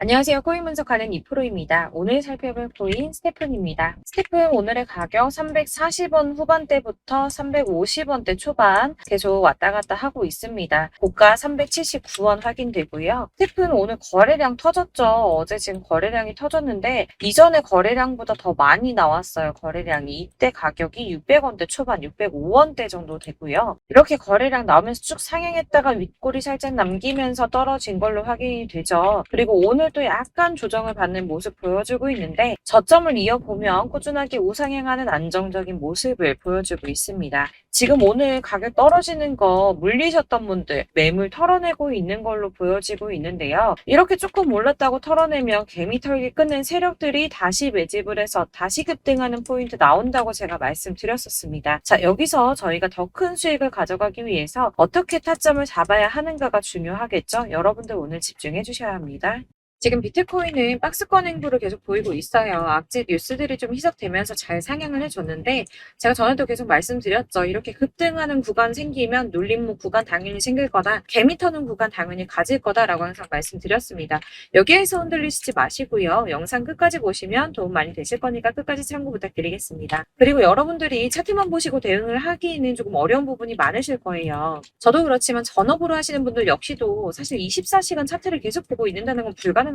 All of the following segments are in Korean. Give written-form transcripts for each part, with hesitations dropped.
안녕하세요. 코인 분석하는 이프로입니다. 오늘 살펴볼 코인 스테픈입니다. 스테픈 오늘의 가격 340원 후반대부터 350원대 초반 계속 왔다 갔다 하고 있습니다. 고가 379원 확인되고요. 스테픈 오늘 거래량 터졌죠. 어제 지금 거래량이 터졌는데 이전에 거래량보다 더 많이 나왔어요. 거래량이 이때 가격이 600원대 초반 605원대 정도 되고요. 이렇게 거래량 나오면서 쭉 상향했다가 윗골이 살짝 남기면서 떨어진 걸로 확인이 되죠. 그리고 오늘 또 약간 조정을 받는 모습 보여주고 있는데 저점을 이어보면 꾸준하게 우상향하는 안정적인 모습을 보여주고 있습니다. 지금 오늘 가격 떨어지는 거 물리셨던 분들 매물 털어내고 있는 걸로 보여지고 있는데요. 이렇게 조금 올랐다고 털어내면 개미 털기 끝낸 세력들이 다시 매집을 해서 다시 급등하는 포인트 나온다고 제가 말씀드렸었습니다. 자, 여기서 저희가 더 큰 수익을 가져가기 위해서 어떻게 타점을 잡아야 하는가가 중요하겠죠. 여러분들 오늘 집중해 주셔야 합니다. 지금 비트코인은 박스권 행보를 계속 보이고 있어요. 악재 뉴스들이 좀 희석되면서 잘 상향을 해줬는데 제가 전에도 계속 말씀드렸죠. 이렇게 급등하는 구간 생기면 눌림목 구간 당연히 생길 거다. 개미 터는 구간 당연히 가질 거다라고 항상 말씀드렸습니다. 여기에서 흔들리시지 마시고요. 영상 끝까지 보시면 도움 많이 되실 거니까 끝까지 참고 부탁드리겠습니다. 그리고 여러분들이 차트만 보시고 대응을 하기에는 조금 어려운 부분이 많으실 거예요. 저도 그렇지만 전업으로 하시는 분들 역시도 사실 24시간 차트를 계속 보고 있는다는 건 불가능하거든요.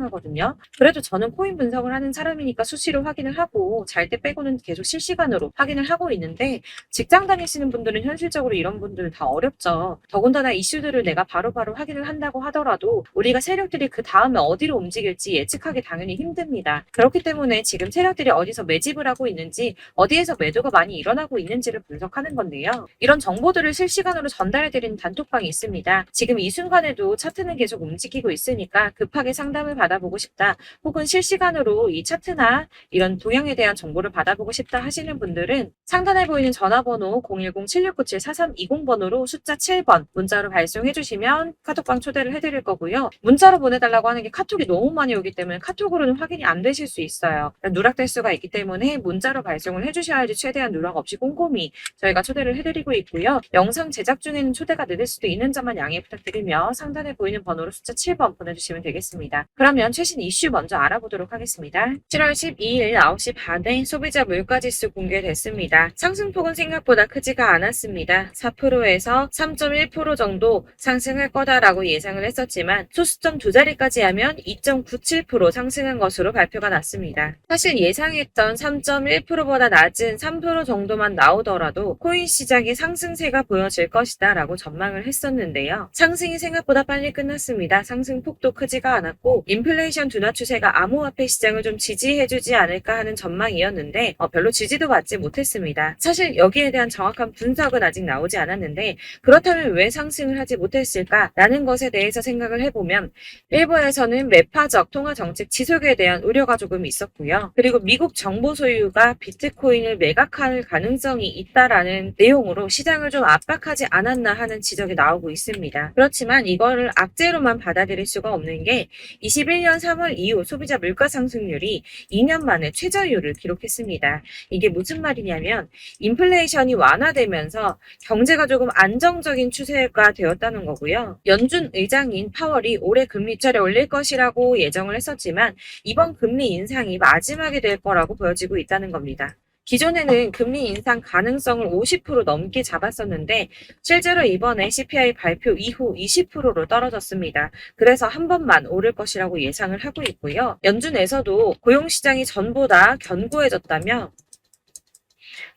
그래도 저는 코인 분석을 하는 사람이니까 수시로 확인을 하고 잘 때 빼고는 계속 실시간으로 확인을 하고 있는데 직장 다니시는 분들은 현실적으로 이런 분들은 다 어렵죠. 더군다나 이슈들을 내가 바로바로 확인을 한다고 하더라도 우리가 세력들이 그 다음에 어디로 움직일지 예측하기 당연히 힘듭니다. 그렇기 때문에 지금 세력들이 어디서 매집을 하고 있는지 어디에서 매도가 많이 일어나고 있는지를 분석하는 건데요. 이런 정보들을 실시간으로 전달해드리는 단톡방이 있습니다. 지금 이 순간에도 차트는 계속 움직이고 있으니까 급하게 상담을 받아보고 싶다. 혹은 실시간으로 이 차트나 이런 동향에 대한 정보를 받아보고 싶다 하시는 분들은 상단에 보이는 전화번호 010-7697-4320번으로 숫자 7번 문자로 발송해 주시면 카톡방 초대를 해드릴 거고요. 문자로 보내달라고 하는 게 카톡이 너무 많이 오기 때문에 카톡으로는 확인이 안 되실 수 있어요. 누락될 수가 있기 때문에 문자로 발송을 해주셔야지 최대한 누락 없이 꼼꼼히 저희가 초대를 해드리고 있고요. 영상 제작 중에는 초대가 늦을 수도 있는 점만 양해 부탁드리며 상단에 보이는 번호로 숫자 7번 보내주시면 되겠습니다. 그러면 최신 이슈 먼저 알아보도록 하겠습니다. 7월 12일 9시 반에 소비자 물가지수 공개됐습니다. 상승폭은 생각보다 크지가 않았습니다. 4%에서 3.1% 정도 상승할 거다라고 예상을 했었지만 소수점 두 자리까지 하면 2.97% 상승한 것으로 발표가 났습니다. 사실 예상했던 3.1%보다 낮은 3% 정도만 나오더라도 코인 시장의 상승세가 보여질 것이다 라고 전망을 했었는데요. 상승이 생각보다 빨리 끝났습니다. 상승폭도 크지가 않았고 인플레이션 둔화 추세가 암호화폐 시장을 좀 지지해주지 않을까 하는 전망이었는데 별로 지지도 받지 못했습니다. 사실 여기에 대한 정확한 분석은 아직 나오지 않았는데 그렇다면 왜 상승을 하지 못했을까라는 것에 대해서 생각을 해보면 일부에서는 매파적 통화정책 지속에 대한 우려가 조금 있었고요. 그리고 미국 정보 소유가 비트코인을 매각할 가능성이 있다라는 내용으로 시장을 좀 압박하지 않았나 하는 지적이 나오고 있습니다. 그렇지만 이거를 악재로만 받아들일 수가 없는 게 21년 3월 이후 소비자 물가 상승률이 2년 만에 최저율을 기록했습니다. 이게 무슨 말이냐면 인플레이션이 완화되면서 경제가 조금 안정적인 추세가 되었다는 거고요. 연준 의장인 파월이 올해 금리 차를 올릴 것이라고 예정을 했었지만 이번 금리 인상이 마지막이 될 거라고 보여지고 있다는 겁니다. 기존에는 금리 인상 가능성을 50% 넘게 잡았었는데 실제로 이번에 CPI 발표 이후 20%로 떨어졌습니다. 그래서 한 번만 오를 것이라고 예상을 하고 있고요. 연준에서도 고용시장이 전보다 견고해졌다며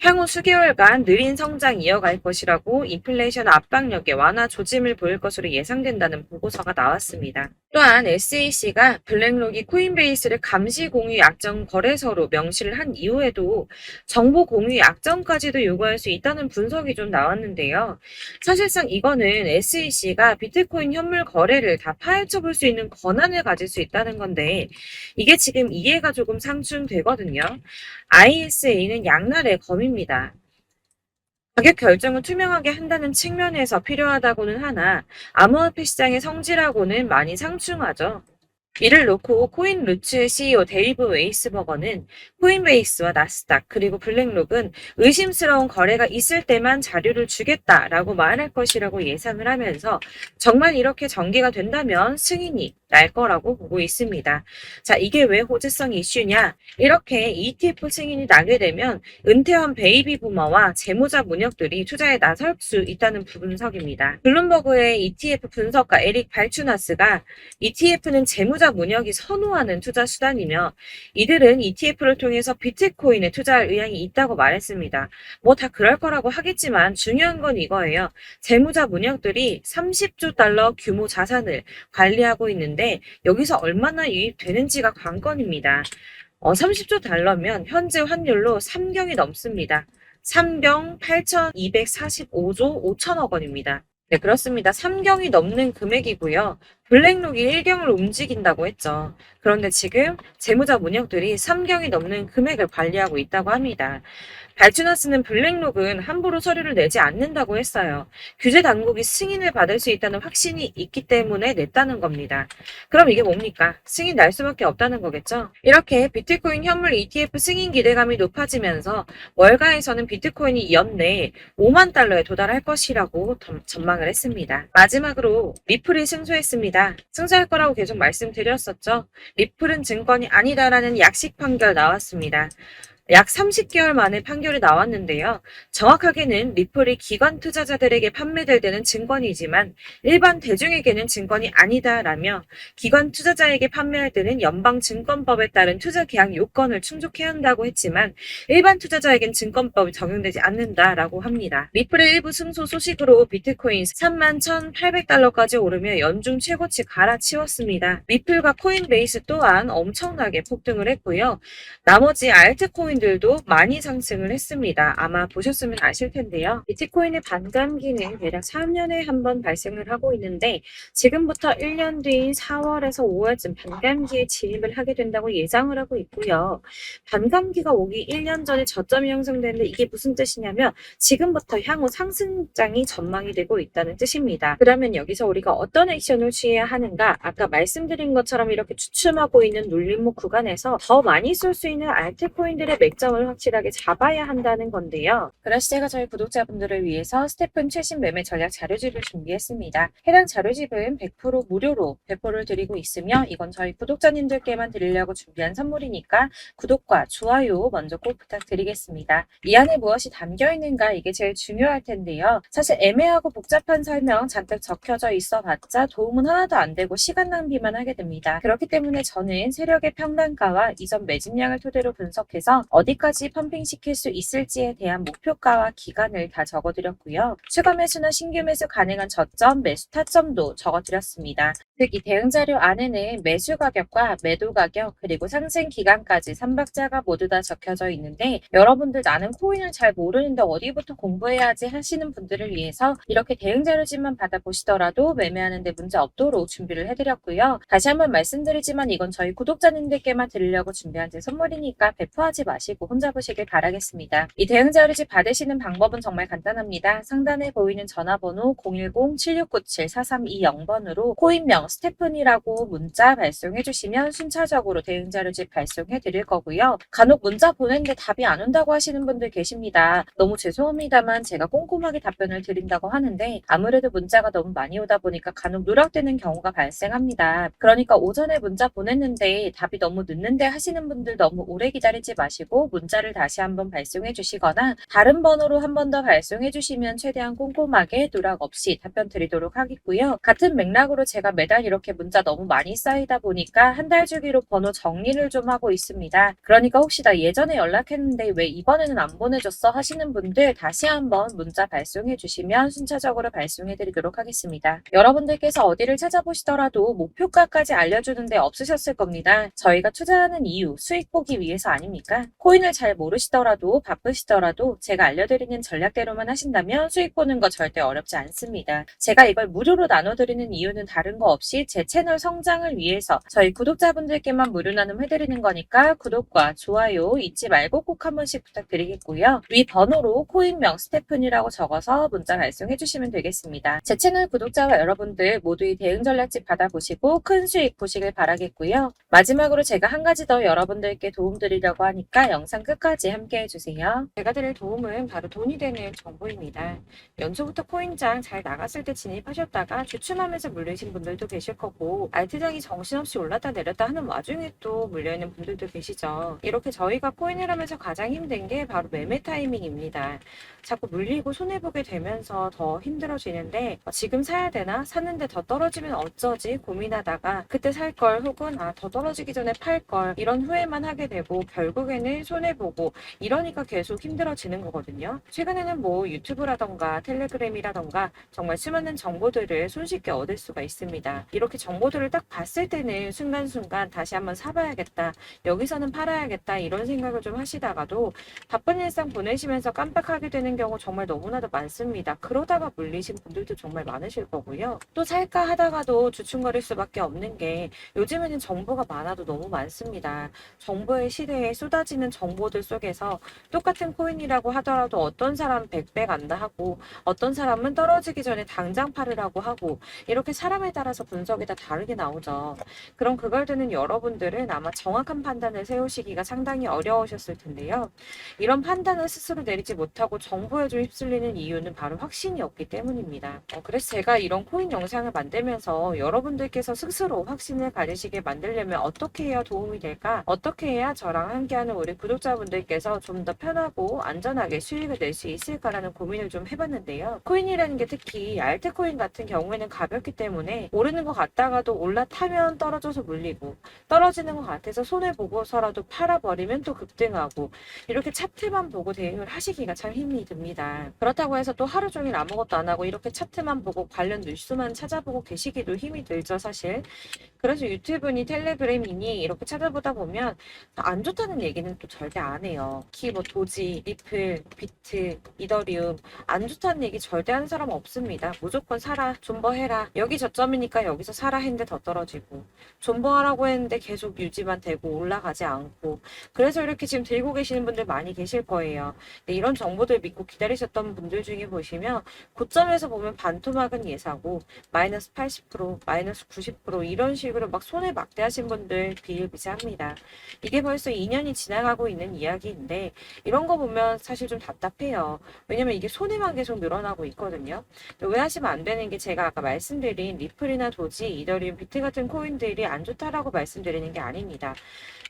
향후 수개월간 느린 성장 이어갈 것이라고 인플레이션 압박력에 완화 조짐을 보일 것으로 예상된다는 보고서가 나왔습니다. 또한 SEC가 블랙록이 코인베이스를 감시 공유 약정 거래소로 명시를 한 이후에도 정보 공유 약정까지도 요구할 수 있다는 분석이 좀 나왔는데요. 사실상 이거는 SEC가 비트코인 현물 거래를 다 파헤쳐 볼 수 있는 권한을 가질 수 있다는 건데 이게 지금 이해가 조금 상충되거든요. ISA는 양날의 검입니다. 가격 결정을 투명하게 한다는 측면에서 필요하다고는 하나 암호화폐 시장의 성질하고는 많이 상충하죠. 이를 놓고 코인루츠의 CEO 데이브 웨이스버거는 코인베이스와 나스닥 그리고 블랙록은 의심스러운 거래가 있을 때만 자료를 주겠다라고 말할 것이라고 예상을 하면서 정말 이렇게 전개가 된다면 승인이 날 거라고 보고 있습니다. 자, 이게 왜 호재성 이슈냐? 이렇게 ETF 승인이 나게 되면 은퇴한 베이비 부머와 재무자 문역들이 투자에 나설 수 있다는 분석입니다. 블룸버그의 ETF 분석가 에릭 발추나스가 ETF는 재무자 문역이 선호하는 투자 수단이며 이들은 ETF를 통해서 비트코인에 투자할 의향이 있다고 말했습니다. 뭐 다 그럴 거라고 하겠지만 중요한 건 이거예요. 재무자 문역들이 30조 달러 규모 자산을 관리하고 있는데 여기서 얼마나 유입되는지가 관건입니다. 30조 달러면 현재 환율로 3경이 넘습니다. 3경 8,245조 5천억 원입니다. 네, 그렇습니다. 3경이 넘는 금액이고요. 블랙록이 1경을 움직인다고 했죠. 그런데 지금 재무자 문역들이 3경이 넘는 금액을 관리하고 있다고 합니다. 발주나스는 블랙록은 함부로 서류를 내지 않는다고 했어요. 규제 당국이 승인을 받을 수 있다는 확신이 있기 때문에 냈다는 겁니다. 그럼 이게 뭡니까? 승인 날 수밖에 없다는 거겠죠? 이렇게 비트코인 현물 ETF 승인 기대감이 높아지면서 월가에서는 비트코인이 연내에 5만 달러에 도달할 것이라고 전망을 했습니다. 마지막으로 리플이 승소했습니다. 승소할 거라고 계속 말씀드렸었죠. 리플은 증권이 아니다라는 약식 판결 나왔습니다. 약 30개월 만에 판결이 나왔는데요. 정확하게는 리플이 기관 투자자들에게 판매될 때는 증권이지만 일반 대중에게는 증권이 아니다라며 기관 투자자에게 판매할 때는 연방증권법에 따른 투자 계약 요건을 충족해야 한다고 했지만 일반 투자자에겐 증권법이 적용되지 않는다라고 합니다. 리플의 일부 승소 소식으로 비트코인 31,800달러까지 오르며 연중 최고치 갈아치웠습니다. 리플과 코인베이스 또한 엄청나게 폭등을 했고요. 나머지 알트코인들도 많이 상승을 했습니다. 아마 보셨으면 아실 텐데요. 비트코인의 반감기는 대략 3년에 한 번 발생을 하고 있는데 지금부터 1년 뒤인 4월에서 5월쯤 반감기에 진입을 하게 된다고 예상을 하고 있고요. 반감기가 오기 1년 전에 저점이 형성되는데 이게 무슨 뜻이냐면 지금부터 향후 상승장이 전망이 되고 있다는 뜻입니다. 그러면 여기서 우리가 어떤 액션을 취해야 하는가? 아까 말씀드린 것처럼 이렇게 추춤하고 있는 눌림목 구간에서 더 많이 쏠 수 있는 알트코인들의 맥점을 확실하게 잡아야 한다는 건데요. 그래서 제가 저희 구독자분들을 위해서 스테픈 최신 매매 전략 자료집을 준비했습니다. 해당 자료집은 100% 무료로 배포를 드리고 있으며 이건 저희 구독자님들께만 드리려고 준비한 선물이니까 구독과 좋아요 먼저 꼭 부탁드리겠습니다. 이 안에 무엇이 담겨 있는가 이게 제일 중요할 텐데요. 사실 애매하고 복잡한 설명 잔뜩 적혀져 있어 봤자 도움은 하나도 안 되고 시간 낭비만 하게 됩니다. 그렇기 때문에 저는 세력의 평단가와 이전 매집량을 토대로 분석해서 어디까지 펌핑시킬 수 있을지에 대한 목표가와 기간을 다 적어드렸고요. 추가 매수나 신규 매수 가능한 저점, 매수 타점도 적어드렸습니다. 즉 이 대응 자료 안에는 매수 가격과 매도 가격 그리고 상승 기간까지 3박자가 모두 다 적혀져 있는데 여러분들 나는 코인을 잘 모르는데 어디부터 공부해야 하지 하시는 분들을 위해서 이렇게 대응 자료집만 받아보시더라도 매매하는데 문제 없도록 준비를 해드렸고요. 다시 한번 말씀드리지만 이건 저희 구독자님들께만 드리려고 준비한 제 선물이니까 배포하지 마시고 혼자 보시길 바라겠습니다. 이 대응 자료집 받으시는 방법은 정말 간단합니다. 상단에 보이는 전화번호 010-7697-4320번으로 코인명 스테픈이라고 문자 발송해 주시면 순차적으로 대응 자료집 발송해 드릴 거고요. 간혹 문자 보냈는데 답이 안 온다고 하시는 분들 계십니다. 너무 죄송합니다만 제가 꼼꼼하게 답변을 드린다고 하는데 아무래도 문자가 너무 많이 오다 보니까 간혹 누락되는 경우가 발생합니다. 그러니까 오전에 문자 보냈는데 답이 너무 늦는데 하시는 분들 너무 오래 기다리지 마시고 문자를 다시 한번 발송해 주시거나 다른 번호로 한 번 더 발송해 주시면 최대한 꼼꼼하게 누락 없이 답변 드리도록 하겠고요. 같은 맥락으로 제가 매달 이렇게 문자 너무 많이 쌓이다 보니까 한 달 주기로 번호 정리를 좀 하고 있습니다. 그러니까 혹시 나 예전에 연락했는데 왜 이번에는 안 보내줬어 하시는 분들 다시 한번 문자 발송해 주시면 순차적으로 발송해 드리도록 하겠습니다. 여러분들께서 어디를 찾아보시더라도 목표가까지 알려주는데 없으셨을 겁니다. 저희가 투자하는 이유 수익 보기 위해서 아닙니까? 코인을 잘 모르시더라도 바쁘시더라도 제가 알려드리는 전략대로만 하신다면 수익 보는 거 절대 어렵지 않습니다. 제가 이걸 무료로 나눠드리는 이유는 다른 거 없이 제 채널 성장을 위해서 저희 구독자분들께만 무료 나눔 해드리는 거니까 구독과 좋아요 잊지 말고 꼭 한 번씩 부탁드리겠고요. 위 번호로 코인명 스테픈이라고 적어서 문자 발송해 주시면 되겠습니다. 제 채널 구독자와 여러분들 모두 이 대응 전략집 받아보시고 큰 수익 보시길 바라겠고요. 마지막으로 제가 한 가지 더 여러분들께 도움 드리려고 하니까 구독과 영상 끝까지 함께 해주세요. 제가 드릴 도움은 바로 돈이 되는 정보입니다. 연초부터 코인장 잘 나갔을 때 진입하셨다가 주춤하면서 물리신 분들도 계실 거고, 알트장이 정신없이 올랐다 내렸다 하는 와중에 또 물려있는 분들도 계시죠. 이렇게 저희가 코인을 하면서 가장 힘든 게 바로 매매 타이밍입니다. 자꾸 물리고 손해보게 되면서 더 힘들어지는데, 지금 사야 되나? 샀는데 더 떨어지면 어쩌지? 고민하다가 그때 살 걸, 혹은 더 떨어지기 전에 팔 걸, 이런 후회만 하게 되고 결국에는 손해보고, 이러니까 계속 힘들어지는 거거든요. 최근에는 뭐 유튜브라던가 텔레그램이라던가 정말 수많은 정보들을 손쉽게 얻을 수가 있습니다. 이렇게 정보들을 딱 봤을 때는 순간순간 다시 한번 사봐야겠다, 여기서는 팔아야겠다, 이런 생각을 좀 하시다가도 바쁜 일상 보내시면서 깜빡하게 되는 경우 정말 너무나도 많습니다. 그러다가 물리신 분들도 정말 많으실 거고요. 또 살까 하다가도 주춤거릴 수밖에 없는 게, 요즘에는 정보가 많아도 너무 많습니다. 정보의 시대에 쏟아지는 정보들 속에서 똑같은 코인이라고 하더라도 어떤 사람은 100배 간다 하고, 어떤 사람은 떨어지기 전에 당장 팔으라고 하고, 이렇게 사람에 따라서 분석이 다 다르게 나오죠. 그럼 그걸 듣는 여러분들은 아마 정확한 판단을 세우시기가 상당히 어려우셨을 텐데요. 이런 판단을 스스로 내리지 못하고 정보에 좀 휩쓸리는 이유는 바로 확신이 없기 때문입니다. 그래서 제가 이런 코인 영상을 만들면서 여러분들께서 스스로 확신을 가지시게 만들려면 어떻게 해야 도움이 될까? 어떻게 해야 저랑 함께하는 우리 구독자분들께서 좀 더 편하고 안전하게 수익을 낼 수 있을까라는 고민을 좀 해봤는데요. 코인이라는 게 특히 알트코인 같은 경우에는 가볍기 때문에 오르는 것 같다가도 올라타면 떨어져서 물리고, 떨어지는 것 같아서 손해보고서라도 팔아버리면 또 급등하고, 이렇게 차트만 보고 대응을 하시기가 참 힘이 듭니다. 그렇다고 해서 또 하루 종일 아무것도 안 하고 이렇게 차트만 보고 관련 뉴스만 찾아보고 계시기도 힘이 들죠, 사실. 그래서 유튜브니 텔레그램이니 이렇게 찾아보다 보면 안 좋다는 얘기는 또 절대 안 해요. 특히 뭐 도지, 리플, 비트, 이더리움, 안 좋다는 얘기 절대 하는 사람 없습니다. 무조건 사라, 존버해라, 여기 저점이니까 여기서 사라 했는데 더 떨어지고, 존버하라고 했는데 계속 유지만 되고 올라가지 않고, 그래서 이렇게 지금 들고 계시는 분들 많이 계실 거예요. 이런 정보들 믿고 기다리셨던 분들 중에 보시면 고점에서 보면 반토막은 예사고, 마이너스 80%, 마이너스 90% 이런 식으로 막 손해 막대하신 분들 비일비재합니다. 이게 벌써 2년이 지나가고 있는 이야기인데, 이런 거 보면 사실 좀 답답해요. 왜냐면 이게 손해만 계속 늘어나고 있거든요. 오해하시면 안 되는 게, 제가 아까 말씀드린 리플이나 도지, 이더리움, 비트 같은 코인들이 안 좋다라고 말씀드리는 게 아닙니다.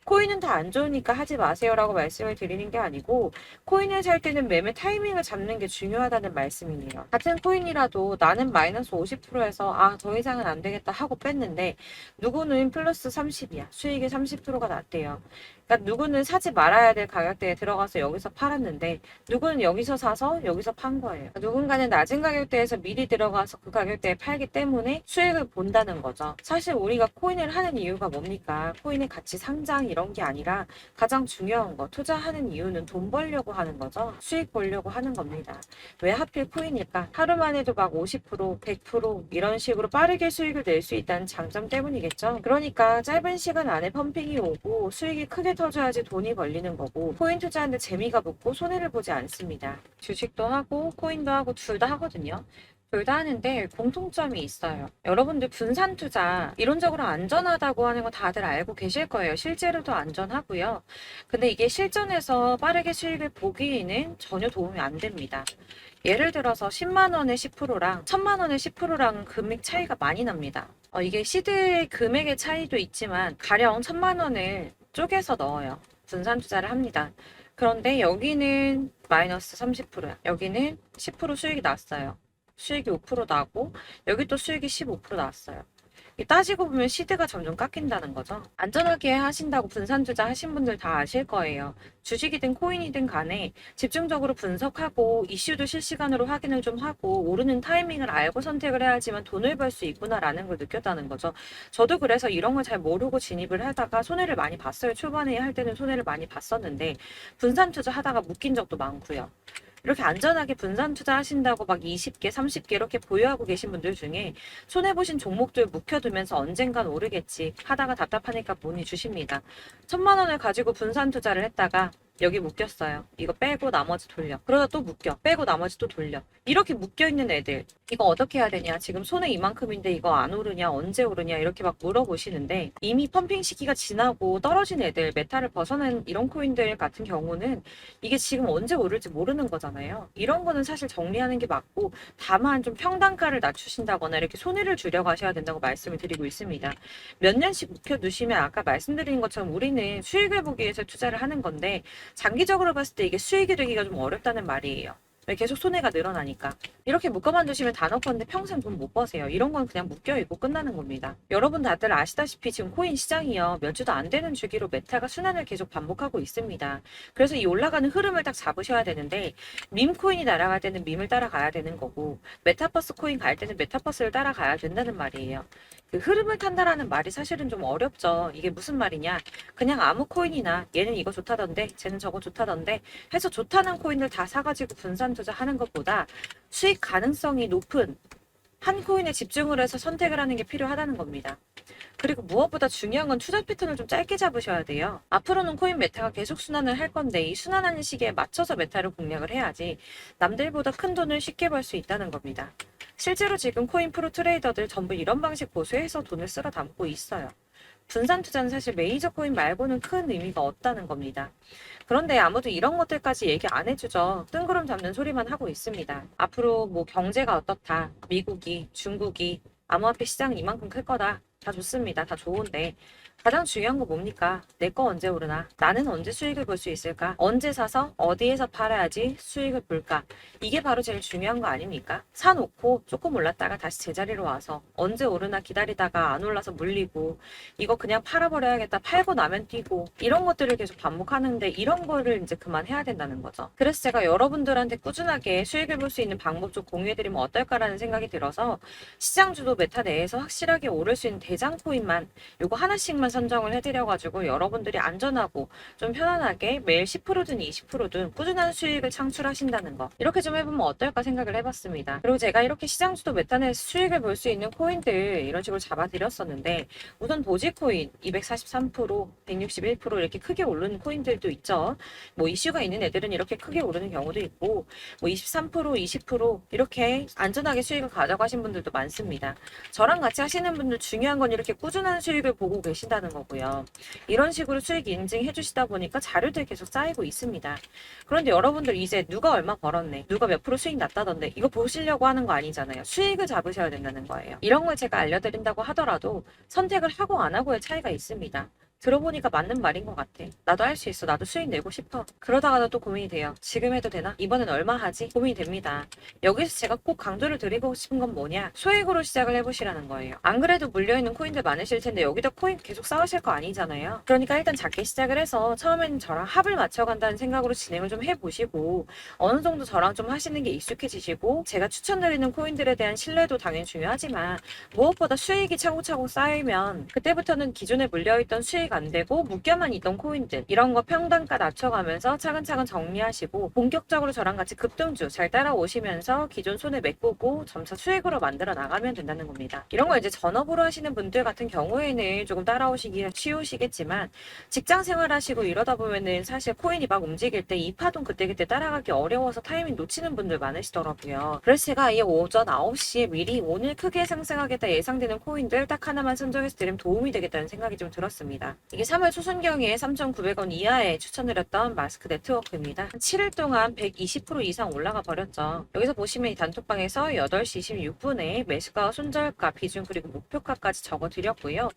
코인은 다 안 좋으니까 하지 마세요라고 말씀을 드리는 게 아니고, 코인을 살 때는 매매 타이밍을 잡는 게 중요하다는 말씀이에요. 같은 코인이라도 나는 마이너스 50%에서 더 이상은 안 되겠다 하고 뺐는데, 누구는 플러스 30이야. 수익이 30%가 났대요. 그러니까 누구는 사지 말아야 될 가격대에 들어가서 여기서 팔았는데, 누구는 여기서 사서 여기서 판 거예요. 누군가는 낮은 가격대에서 미리 들어가서 그 가격대에 팔기 때문에 수익을 본다는 거죠. 사실 우리가 코인을 하는 이유가 뭡니까? 코인의 가치 상장 이런 게 아니라 가장 중요한 거, 투자하는 이유는 돈 벌려고 하는 거죠. 수익 보려고 하는 겁니다. 왜 하필 코인일까? 하루만 해도 막 50%, 100% 이런 식으로 빠르게 수익을 낼 수 있다는 장점 때문이겠죠. 그러니까 짧은 시간 안에 펌핑이 오고 수익이 크게 터져야지 돈이 벌리는 거고, 코인 투자하는데 재미가 붙고 손해를 보지 않습니다. 주식도 하고 코인도 하고 둘 다 하거든요. 둘 다 하는데 공통점이 있어요. 여러분들 분산 투자 이론적으로 안전하다고 하는 거 다들 알고 계실 거예요. 실제로도 안전하고요. 근데 이게 실전에서 빠르게 수익을 보기에는 전혀 도움이 안 됩니다. 예를 들어서 10만 원의 10%랑 1000만 원의 10%랑 금액 차이가 많이 납니다. 이게 시드의 금액의 차이도 있지만 가령 1000만 원을 쪼개서 넣어요. 분산 투자를 합니다. 그런데 여기는 마이너스 30%야. 여기는 10% 수익이 났어요. 수익이 5% 나고, 여기 또 수익이 15% 나왔어요. 따지고 보면 시드가 점점 깎인다는 거죠. 안전하게 하신다고 분산 투자 하신 분들 다 아실 거예요. 주식이든 코인이든 간에 집중적으로 분석하고 이슈도 실시간으로 확인을 좀 하고 오르는 타이밍을 알고 선택을 해야지만 돈을 벌 수 있구나라는 걸 느꼈다는 거죠. 저도 그래서 이런 걸 잘 모르고 진입을 하다가 손해를 많이 봤어요. 초반에 할 때는 손해를 많이 봤었는데, 분산 투자 하다가 묶인 적도 많고요. 이렇게 안전하게 분산 투자하신다고 막 20개, 30개 이렇게 보유하고 계신 분들 중에 손해보신 종목들 묵혀두면서 언젠간 오르겠지 하다가 답답하니까 문의 주십니다. 1000만 원을 가지고 분산 투자를 했다가 여기 묶였어요. 이거 빼고 나머지 돌려. 그러다 또 묶여. 빼고 나머지 또 돌려. 이렇게 묶여있는 애들. 이거 어떻게 해야 되냐? 지금 손에 이만큼인데 이거 안 오르냐? 언제 오르냐? 이렇게 막 물어보시는데 이미 펌핑 시기가 지나고 떨어진 애들, 메타를 벗어난 이런 코인들 같은 경우는 이게 지금 언제 오를지 모르는 거잖아요. 이런 거는 사실 정리하는 게 맞고 다만 좀 평단가를 낮추신다거나 이렇게 손해를 줄여가셔야 된다고 말씀을 드리고 있습니다. 몇 년씩 묵혀두시면 아까 말씀드린 것처럼 우리는 수익을 보기 위해서 투자를 하는 건데 장기적으로 봤을 때 이게 수익이 되기가 좀 어렵다는 말이에요. 왜 계속 손해가 늘어나니까. 이렇게 묶어만 두시면 다 넣었는데 평생 돈 못 버세요. 이런 건 그냥 묶여있고 끝나는 겁니다. 여러분 다들 아시다시피 지금 코인 시장이요. 몇 주도 안 되는 주기로 메타가 순환을 계속 반복하고 있습니다. 그래서 이 올라가는 흐름을 딱 잡으셔야 되는데 밈 코인이 날아갈 때는 밈을 따라가야 되는 거고 메타버스 코인 갈 때는 메타버스를 따라가야 된다는 말이에요. 그 흐름을 탄다라는 말이 사실은 좀 어렵죠. 이게 무슨 말이냐. 그냥 아무 코인이나 얘는 이거 좋다던데 쟤는 저거 좋다던데 해서 좋다는 코인들 다 사가지고 분산 투자하는 것보다 수익 가능성이 높은 한 코인에 집중을 해서 선택을 하는 게 필요하다는 겁니다. 그리고 무엇보다 중요한 건 투자 패턴을 좀 짧게 잡으셔야 돼요. 앞으로는 코인 메타가 계속 순환을 할 건데 이 순환하는 시기에 맞춰서 메타를 공략을 해야지 남들보다 큰 돈을 쉽게 벌 수 있다는 겁니다. 실제로 지금 코인 프로 트레이더들 전부 이런 방식 고수해서 돈을 쓸어 담고 있어요. 분산 투자는 사실 메이저 코인 말고는 큰 의미가 없다는 겁니다. 그런데 아무도 이런 것들까지 얘기 안 해주죠. 뜬구름 잡는 소리만 하고 있습니다. 앞으로 뭐 경제가 어떻다, 미국이, 중국이, 암호화폐 시장은 이만큼 클 거다. 다 좋습니다. 다 좋은데 가장 중요한 거 뭡니까? 내 거 언제 오르나? 나는 언제 수익을 볼 수 있을까? 언제 사서 어디에서 팔아야지 수익을 볼까? 이게 바로 제일 중요한 거 아닙니까? 사놓고 조금 올랐다가 다시 제자리로 와서 언제 오르나 기다리다가 안 올라서 물리고 이거 그냥 팔아버려야겠다. 팔고 나면 뛰고 이런 것들을 계속 반복하는데 이런 거를 이제 그만해야 된다는 거죠. 그래서 제가 여러분들한테 꾸준하게 수익을 볼 수 있는 방법 좀 공유해드리면 어떨까라는 생각이 들어서 시장주도 메타 내에서 확실하게 오를 수 있는 대장 코인만 요거 하나씩만 선정을 해드려가지고 여러분들이 안전하고 좀 편안하게 매일 10%든 20%든 꾸준한 수익을 창출하신다는 거 이렇게 좀 해보면 어떨까 생각을 해봤습니다. 그리고 제가 이렇게 시장주도 메타내에서 수익을 볼 수 있는 코인들 이런 식으로 잡아드렸었는데 우선 도지코인 243%, 161% 이렇게 크게 오르는 코인들도 있죠. 뭐 이슈가 있는 애들은 이렇게 크게 오르는 경우도 있고 뭐 23%, 20% 이렇게 안전하게 수익을 가져가신 분들도 많습니다. 저랑 같이 하시는 분들 중요한 건 이렇게 꾸준한 수익을 보고 계신다는 거고요. 이런 식으로 수익 인증해 주시다 보니까 자료들 계속 쌓이고 있습니다. 그런데 여러분들 이제 누가 얼마 벌었네, 누가 몇 프로 수익 났다던데 이거 보시려고 하는 거 아니잖아요. 수익을 잡으셔야 된다는 거예요. 이런 걸 제가 알려드린다고 하더라도 선택을 하고 안 하고의 차이가 있습니다. 들어보니까 맞는 말인 것 같아. 나도 할 수 있어. 나도 수익 내고 싶어. 그러다가도 또 고민이 돼요. 지금 해도 되나? 이번엔 얼마 하지? 고민이 됩니다. 여기서 제가 꼭 강조를 드리고 싶은 건 뭐냐? 소액으로 시작을 해보시라는 거예요. 안 그래도 물려있는 코인들 많으실 텐데 여기다 코인 계속 쌓으실 거 아니잖아요. 그러니까 일단 작게 시작을 해서 처음에는 저랑 합을 맞춰간다는 생각으로 진행을 좀 해보시고 어느 정도 저랑 좀 하시는 게 익숙해지시고 제가 추천드리는 코인들에 대한 신뢰도 당연히 중요하지만 무엇보다 수익이 차곡차곡 쌓이면 그때부터는 기존에 물려있던 수익 안 되고 묶여만 있던 코인들 이런 거 평단가 낮춰가면서 차근차근 정리하시고 본격적으로 저랑 같이 급등주 잘 따라오시면서 기존 손에 메꾸고 점차 수익으로 만들어 나가면 된다는 겁니다. 이런 거 이제 전업으로 하시는 분들 같은 경우에는 조금 따라오시기 쉬우시겠지만 직장 생활 하시고 이러다 보면은 사실 코인이 막 움직일 때 이 파동 그때그때 따라가기 어려워서 타이밍 놓치는 분들 많으시더라고요. 그래서 제가 아예 오전 9시에 미리 오늘 크게 상승하겠다 예상되는 코인들 딱 하나만 선정해서 드리면 도움이 되겠다는 생각이 좀 들었습니다. 이게 3월 초순경에 3,900원 이하에 추천드렸던 마스크 네트워크입니다. 7일 동안 120% 이상 올라가 버렸죠. 여기서 보시면 이 단톡방에서 8시 26분에 매수가, 손절가, 비중 그리고 목표가까지 적어드렸고요.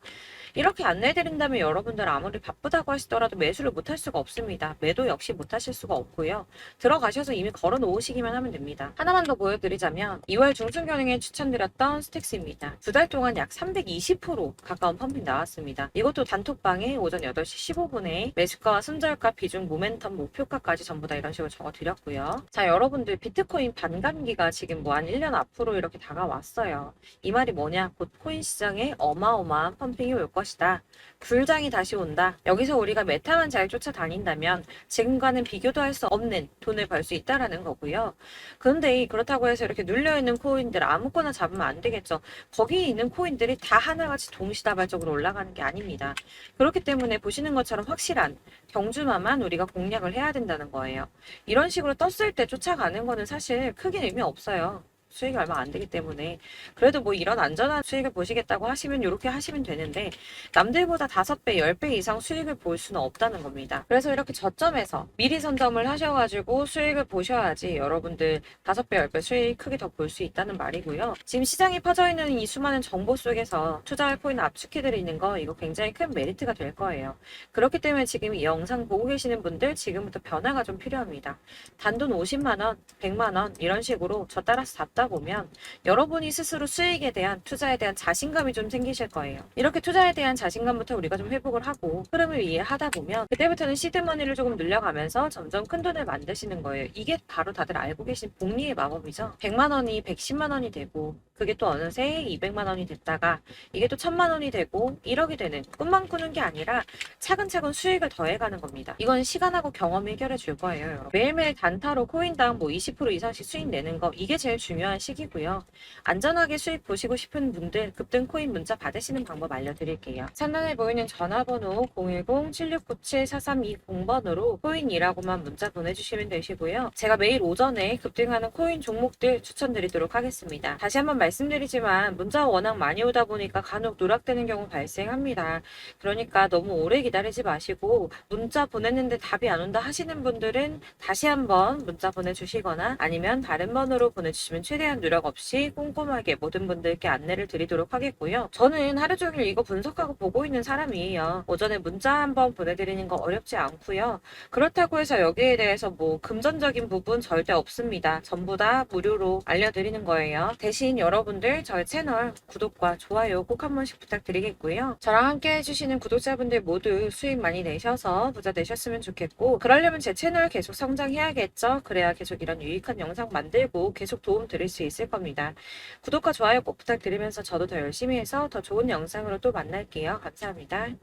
이렇게 안내해드린다면 여러분들 아무리 바쁘다고 하시더라도 매수를 못할 수가 없습니다. 매도 역시 못하실 수가 없고요. 들어가셔서 이미 걸어 놓으시기만 하면 됩니다. 하나만 더 보여드리자면 2월 중순경에 추천드렸던 스택스입니다. 2달 동안 약 320% 가까운 펌핑 나왔습니다. 이것도 단톡방에 오전 8시 15분에 매수가와 손절가, 비중, 모멘텀, 목표가까지 전부 다 이런 식으로 적어드렸고요. 자, 여러분들 비트코인 반감기가 지금 뭐 한 1년 앞으로 이렇게 다가왔어요. 이 말이 뭐냐? 곧 코인 시장에 어마어마한 펌핑이 올 것이다. 불장이 다시 온다. 여기서 우리가 메타만 잘 쫓아다닌다면 지금과는 비교도 할 수 없는 돈을 벌 수 있다라는 거고요. 그런데 그렇다고 해서 이렇게 눌려있는 코인들 아무거나 잡으면 안 되겠죠. 거기 있는 코인들이 다 하나같이 동시다발적으로 올라가는 게 아닙니다. 그렇기 때문에 보시는 것처럼 확실한 경주마만 우리가 공략을 해야 된다는 거예요. 이런 식으로 떴을 때 쫓아가는 거는 사실 크게 의미 없어요. 수익이 얼마 안 되기 때문에. 그래도 뭐 이런 안전한 수익을 보시겠다고 하시면 이렇게 하시면 되는데, 남들보다 5배, 10배 이상 수익을 볼 수는 없다는 겁니다. 그래서 이렇게 저점에서 미리 선점을 하셔가지고 수익을 보셔야지 여러분들 5배, 10배 수익 크게 더 볼 수 있다는 말이고요. 지금 시장에 퍼져있는 이 수많은 정보 속에서 투자할 코인을 압축해드리는 거, 이거 굉장히 큰 메리트가 될 거예요. 그렇기 때문에 지금 이 영상 보고 계시는 분들 지금부터 변화가 좀 필요합니다. 단돈 50만원, 100만원 이런 식으로 저 따라서 잡다 보면 여러분이 스스로 수익에 대한, 투자에 대한 자신감이 좀 생기실 거예요. 이렇게 투자에 대한 자신감부터 우리가 좀 회복을 하고 흐름을 이해하다 보면 그때부터는 시드머니를 조금 늘려가면서 점점 큰 돈을 만드시는 거예요. 이게 바로 다들 알고 계신 복리의 마법이죠. 100만원이 110만원이 되고, 그게 또 어느새 200만원이 됐다가 이게 또 1000만원이 되고 1억이 되는, 꿈만 꾸는 게 아니라 차근차근 수익을 더해가는 겁니다. 이건 시간하고 경험이 해결해 줄 거예요. 여러분. 매일매일 단타로 코인당 뭐 20% 이상씩 수익 내는 거, 이게 제일 중요한 시기고요. 안전하게 수익 보시고 싶은 분들 급등 코인 문자 받으시는 방법 알려드릴게요. 상단에 보이는 전화번호 010-7697-4320번으로 코인이라고만 문자 보내주시면 되시고요. 제가 매일 오전에 급등하는 코인 종목들 추천드리도록 하겠습니다. 다시 한번 말씀드리지만 문자가 워낙 많이 오다 보니까 간혹 누락되는 경우 발생합니다. 그러니까 너무 오래 기다리지 마시고, 문자 보냈는데 답이 안 온다 하시는 분들은 다시 한번 문자 보내주시거나 아니면 다른 번호로 보내주시면 최대한 누락 없이 꼼꼼하게 모든 분들께 안내를 드리도록 하겠고요. 저는 하루 종일 이거 분석하고 보고 있는 사람이에요. 오전에 문자 한번 보내드리는 거 어렵지 않고요. 그렇다고 해서 여기에 대해서 뭐 금전적인 부분 절대 없습니다. 전부 다 무료로 알려드리는 거예요. 대신 여러분들 저희 채널 구독과 좋아요 꼭 한 번씩 부탁드리겠고요. 저랑 함께 해주시는 구독자분들 모두 수익 많이 내셔서 부자 되셨으면 좋겠고, 그러려면 제 채널 계속 성장해야겠죠. 그래야 계속 이런 유익한 영상 만들고 계속 도움 드릴 수 있을 겁니다. 구독과 좋아요 꼭 부탁드리면서 저도 더 열심히 해서 더 좋은 영상으로 또 만날게요. 감사합니다.